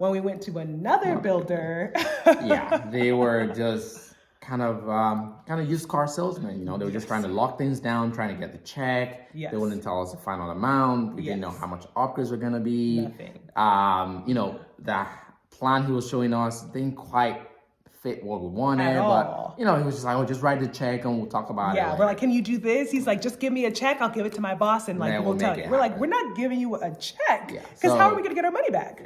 When we went to another builder, Yeah, they were just kind of used car salesmen. They were just trying to lock things down, trying to get the check. Yes. They wouldn't tell us the final amount. We didn't know Yes. how much upgrades were gonna be. Nothing. The plan he was showing us didn't quite fit what we wanted, At all. but he was just like, "Oh, just write the check and we'll talk about it." Yeah, later. we're like, "Can you do this?" He's like, "Just give me a check. I'll give it to my boss, and like Then we'll we'll tell make you." it We're like, happen. "We're not giving you a check Yeah, because how so- are we gonna get our money back?"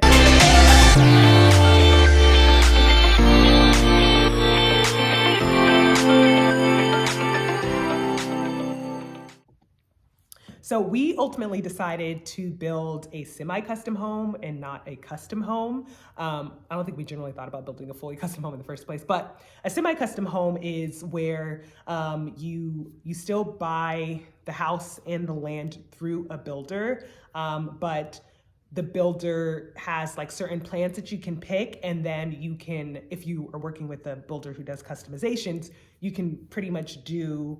So we ultimately decided to build a semi-custom home and not a custom home. I don't think we generally thought about building a fully custom home in the first place, but a semi-custom home is where you still buy the house and the land through a builder, but the builder has like certain plans that you can pick, and then you can, if you are working with a builder who does customizations, you can pretty much do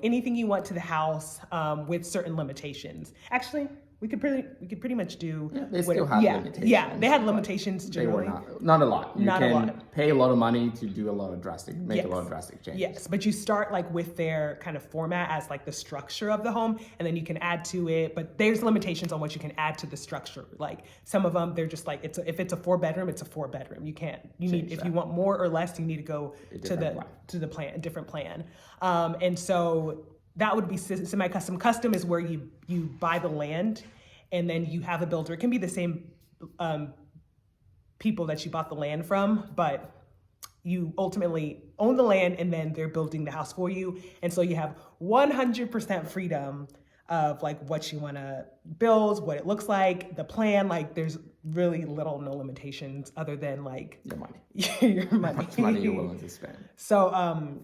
anything you want to the house with certain limitations. Actually, we could pretty much do. Yeah, they still have limitations. Yeah, they had limitations generally. They were not a lot. You Not can a lot. pay a lot of money to do a lot of make Yes. a lot of drastic changes. Yes, but you start like with their kind of format as like the structure of the home, and then you can add to it. But there's limitations on what you can add to the structure. Like some of them, they're just like if it's a 4-bedroom, it's a 4-bedroom. You can't. If you want more or less, you need to go to the plan, a different plan. And so that would be semi-custom. Custom is where you buy the land, and then you have a builder. It can be the same people that you bought the land from, but you ultimately own the land, and then they're building the house for you. And so you have 100% freedom of like what you want to build, what it looks like, the plan. Like there's really no limitations other than like your money. Your money. How much money you're willing to spend. So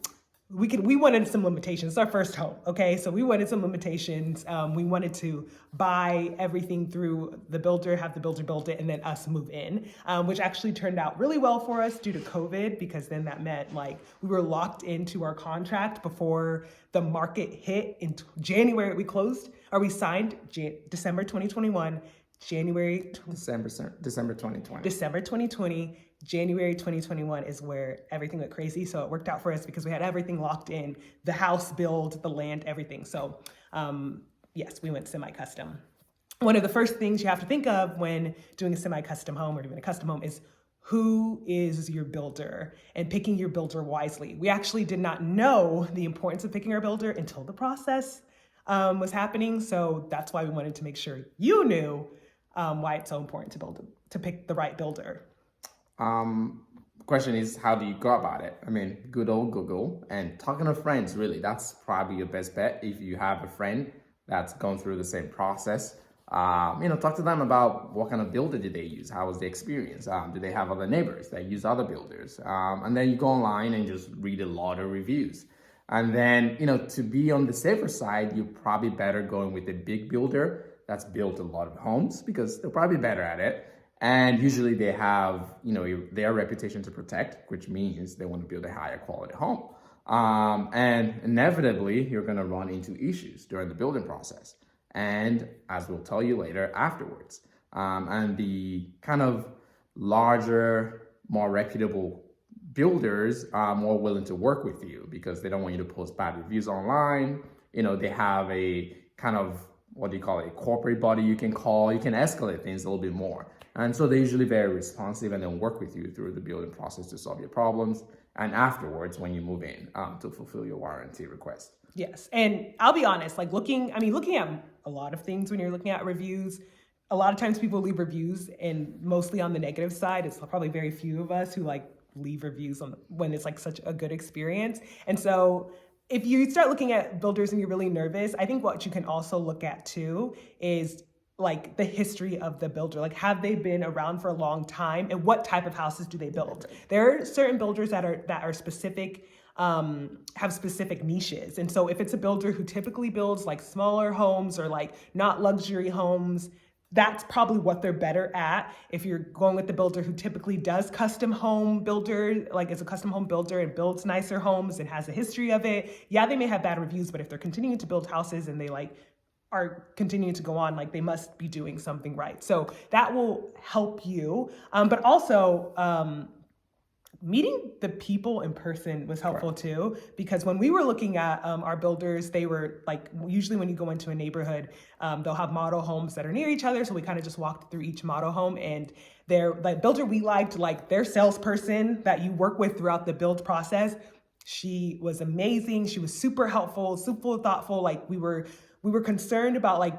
we wanted some limitations. It's our first home, okay? So we wanted some limitations. We wanted to buy everything through the builder, have the builder build it, and then us move in, which actually turned out really well for us due to COVID, because then that meant like we were locked into our contract before the market hit in January. We signed December 2021, December 2020. December 2020. January 2021 is where everything went crazy. So it worked out for us because we had everything locked in, the house build, the land, everything. So yes, we went semi-custom. One of the first things you have to think of when doing a semi-custom home or even a custom home is who is your builder, and picking your builder wisely. We actually did not know the importance of picking our builder until the process was happening. So that's why we wanted to make sure you knew why it's so important to pick the right builder. Question is, how do you go about it? I mean, good old Google and talking to friends, really. That's probably your best bet if you have a friend that's gone through the same process. Talk to them about what kind of builder did they use? How was the experience? Do they have other neighbors that use other builders? And then you go online and just read a lot of reviews. And then, to be on the safer side, you're probably better going with a big builder that's built a lot of homes, because they're probably better at it. And usually they have, their reputation to protect, which means they want to build a higher quality home. And inevitably, you're going to run into issues during the building process. And as we'll tell you later, afterwards. And the kind of larger, more reputable builders are more willing to work with you because they don't want you to post bad reviews online. They have a kind of, what do you call it, a corporate body you can call. You can escalate things a little bit more. And so they're usually very responsive and they'll work with you through the building process to solve your problems. And afterwards, when you move in, to fulfill your warranty request. Yes. And I'll be honest, like looking at a lot of things when you're looking at reviews, a lot of times people leave reviews, and mostly on the negative side. It's probably very few of us who like leave reviews when it's like such a good experience. And so if you start looking at builders and you're really nervous, I think what you can also look at too is like the history of the builder. Like, have they been around for a long time, and what type of houses do they build? There are certain builders that are specific, have specific niches. And so if it's a builder who typically builds like smaller homes or like not luxury homes, that's probably what they're better at. If you're going with the builder who typically does custom home builder, like is a custom home builder and builds nicer homes and has a history of it, yeah, they may have bad reviews, but if they're continuing to build houses and they like are continuing to go on, like they must be doing something right. So that will help you. But also, meeting the people in person was helpful too, because when we were looking at our builders, they were like, usually when you go into a neighborhood, they'll have model homes that are near each other. So we kind of just walked through each model home, and their like builder we liked, like their salesperson that you work with throughout the build process, she was amazing. She was super helpful, super thoughtful. Like we were concerned about like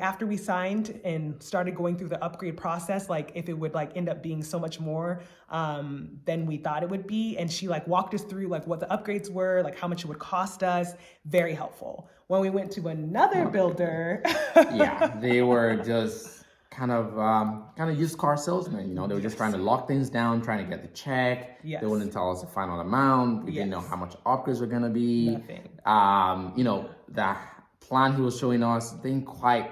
after we signed and started going through the upgrade process, like if it would like end up being so much more than we thought it would be. And she like walked us through like what the upgrades were, like how much it would cost us. Very helpful. When we went to another builder. Yeah, they were just kind of used car salesmen. You know, they were just trying to lock things down, trying to get the check. Yes. They wouldn't tell us the final amount. We didn't know how much upgrades were gonna be. Nothing. You know, the plan he was showing us didn't quite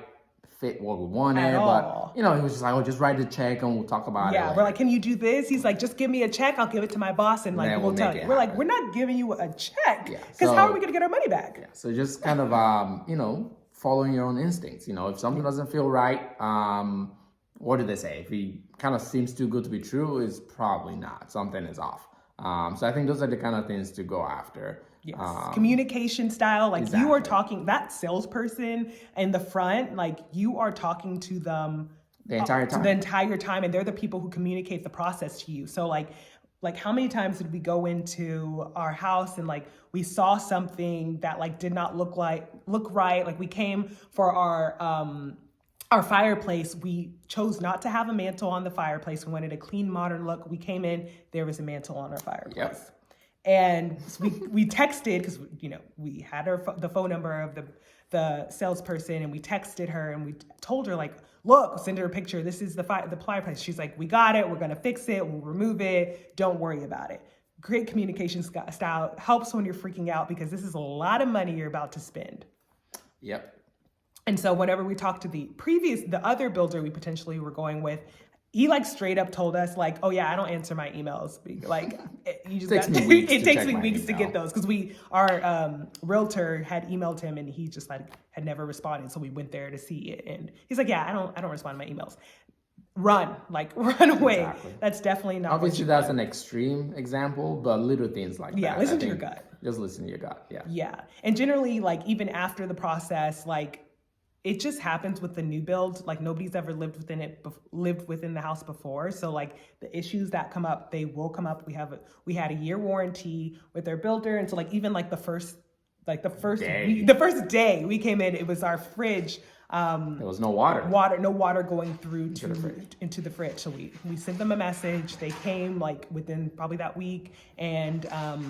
fit what we wanted, but you know, he was just like, "Oh, just write the check and we'll talk about it." Yeah, we're like, "Can you do this?" He's like, "Just give me a check. I'll give it to my boss, and like we'll tell you." We're like, "We're not giving you a check, because how are we gonna get our money back?" Yeah, so just kind of you know, following your own instincts. You know, if something doesn't feel right, what do they say? If it kind of seems too good to be true, it's probably not. Something is off. So I think those are the kind of things to go after. Yes. Communication style, like you are talking, that salesperson in the front, like you are talking to them the entire time, and they're the people who communicate the process to you. So like how many times did we go into our house and like we saw something that like did not look right? Like we came for our fireplace. We chose not to have a mantle on the fireplace. We wanted a clean, modern look. We came in, there was a mantle on our fireplace. Yep. And we texted, because you know we had the phone number of the salesperson, and we texted her and we told her like, "Look, send her a picture. This is the fireplace." She's like, "We got it. We're gonna fix it. We'll remove it. Don't worry about it." Great communication style helps when you're freaking out, because this is a lot of money you're about to spend. Yep. And so whenever we talked to the other builder we potentially were going with, he like straight up told us like, "Oh yeah, I don't answer my emails. Like you just it takes me weeks to get those," because our realtor had emailed him and he just like had never responded. So we went there to see it, and he's like, "Yeah, I don't respond to my emails." Run away. Exactly. That's definitely not. Obviously, that's an extreme example, but little things like that. Yeah, listen to your gut. Just listen to your gut. Yeah. Yeah, and generally, like even after the process, like it just happens with the new build. Like nobody's ever lived within the house before. So like the issues that come up, they will come up. We had a year warranty with our builder. And so like even like the first day we came in, it was our fridge. There was no water. No water going through into the fridge. So we sent them a message. They came like within probably that week, and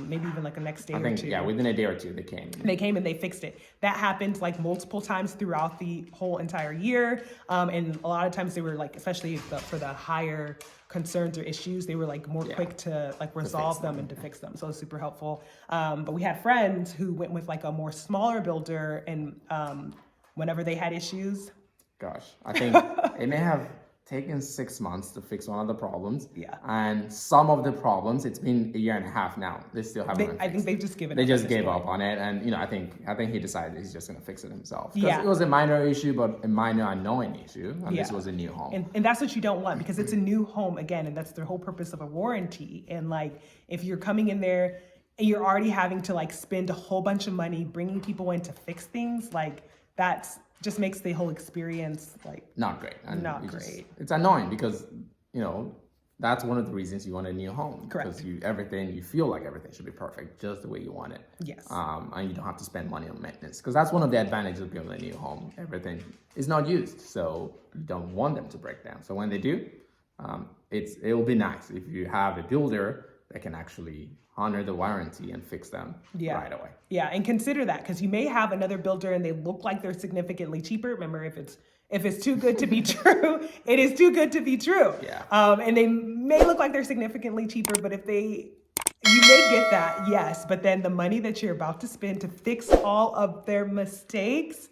maybe even like the next day or two. Yeah, within a day or two they came. They came and they fixed it. That happened like multiple times throughout the whole entire year. And a lot of times they were like, especially for the higher concerns or issues, they were like more quick to like resolve them and to fix them. So it was super helpful. But we had friends who went with like a more smaller builder, and whenever they had issues. Gosh, I think it may have taken 6 months to fix one of the problems. Yeah. And some of the problems, it's been a year and a half now. They still haven't fixed. I think they've just given They up. just gave up on it. And, you know, I think he decided he's just going to fix it himself. Yeah. It was a minor issue, but a minor unknown issue. And this was a new home. And that's what you don't want, because it's a new home again. And that's the whole purpose of a warranty. And like, if you're coming in there and you're already having to like spend a whole bunch of money bringing people in to fix things, like that's just makes the whole experience like not great. And not great. It's annoying because, you know, that's one of the reasons you want a new home. Correct. Because you feel like everything should be perfect just the way you want it. Yes. And you don't have to spend money on maintenance, because that's one of the advantages of building a new home. Everything is not used, so you don't want them to break down. So when they do, it will be nice if you have a builder that can actually honor the warranty and fix them right away. Yeah, and consider that, because you may have another builder and they look like they're significantly cheaper. Remember, if it's too good to be true, it is too good to be true. Yeah. And they may look like they're significantly cheaper, but you may get that, yes, but then the money that you're about to spend to fix all of their mistakes,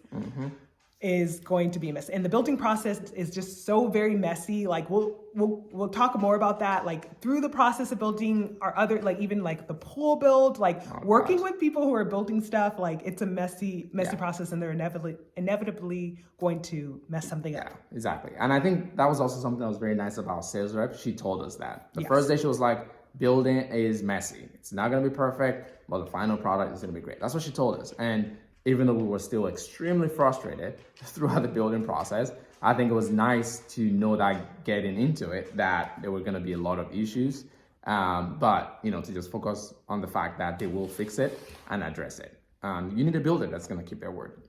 is going to be messy. And the building process is just so very messy. Like we'll talk more about that. Like through the process of building our other, like even like the pool build, like working with people who are building stuff, like it's a messy process, and they're inevitably going to mess something up. Exactly. And I think that was also something that was very nice about sales rep. She told us that. The first day she was like, building is messy. It's not going to be perfect, but the final product is going to be great. That's what she told us. And even though we were still extremely frustrated throughout the building process, I think it was nice to know that getting into it, that there were going to be a lot of issues, but to just focus on the fact that they will fix it and address it. You need a builder that's going to keep their word.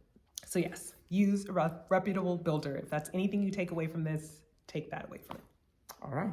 So yes, use a reputable builder. If that's anything you take away from this, take that away from it. All right.